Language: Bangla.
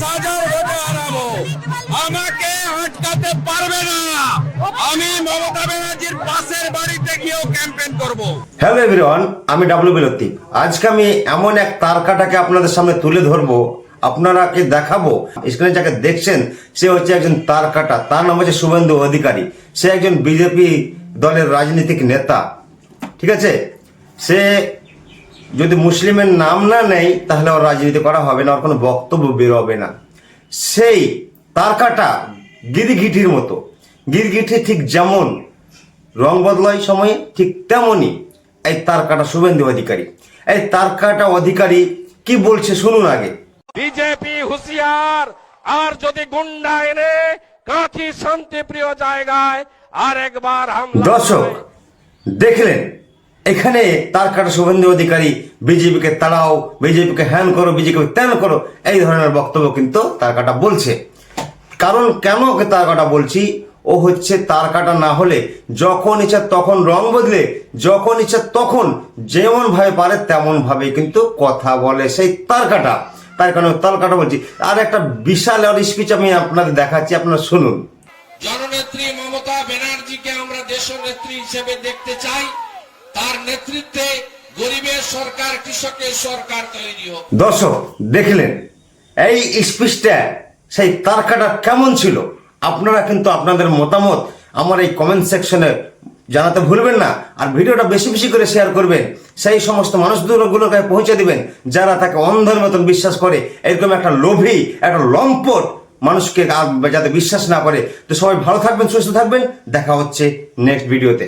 10,000 ভোটে হারাবো, আমাকে আটকাতে পারবে না। আমি মমতা ব্যানার্জির পাশের বাড়িতে গিয়েও ক্যাম্পেইন করব। হ্যালো এভরিওয়ান, আমি ডাব্লিউ বিলতি। আজকে আমি এমন এক তারকাটাকে আপনাদের সামনে তুলে ধরবো, আপনারাকে দেখাবো। স্ক্রিনে যাকে দেখছেন সে হচ্ছে একজন তারকাটা, তার নাম হচ্ছে শুভেন্দু অধিকারী। সে একজন বিজেপি দলের রাজনৈতিক নেতা, ঠিক আছে। সে যদি মুসলিমের নাম না নেয় তাহলে ওর রাজনীতি করা হবে না, ওর কোনো বক্তব্য বেরোবে না। সেই তারকাটা গিরগিটির মতো, গিরগিটি ঠিক যেমন রং বদলায় সময়ে, ঠিক তেমনই এই তারকাটা শুভেন্দু অধিকারী। এই তারকাটা অধিকারী কি বলছে শুনুন আগে। বিজেপি হুঁশিয়ার, আর যদি গুন্ডা এনে কাঁথি শান্তিপ্রিয় জায়গায় আর একবার হামলা। দর্শক দেখলেন, এখানে তারকাটা শুভেন্দু অধিকারী বিজেপিকে তাড়াও, বিজেপিকে হ্যান করো, বিজেপিকে ত্যান করো, এই ধরনের বক্তব্য কিন্তু তারকাটা বলছে। কারণ কেন ওকে তারকাটা বলছি, ও হচ্ছে তারকাটা না হলে যখন ইচ্ছা তখন রং বদলে, যখন ইচ্ছা তখন যেমন ভাবে পারে তেমন ভাবে কিন্তু কথা বলে সেই তারকাটা। তার কারণে তারকাটা বলছি। আর একটা বিশাল স্পিচ আমি আপনাদের দেখাচ্ছি, আপনারা শুনুন। জননেত্রী মমতা ব্যানার্জিকে আমরা দেশনেত্রী হিসেবে দেখতে চাই। তার নেতৃত্বে গরিবের সরকার, কৃষকের সরকার তৈরি হোক। দর্শক দেখলেন এই স্পিচটা সেই তারকাটা কেমন ছিল। আপনারা কিন্তু আপনাদের মতামত আমার এই কমেন্ট সেকশনে জানাতে ভুলবেন না। আর ভিডিওটা বেশি বেশি করে শেয়ার করবেন, সেই সমস্ত মানুষগুলোকে পৌঁছে দিবেন যারা তাকে অন্ধের মতন বিশ্বাস করে। এরকম একটা লোভী, একটা লম্পট মানুষকে যাতে বিশ্বাস না করে। তো সবাই ভালো থাকবেন, সুস্থ থাকবেন, দেখা হচ্ছে নেক্সট ভিডিওতে।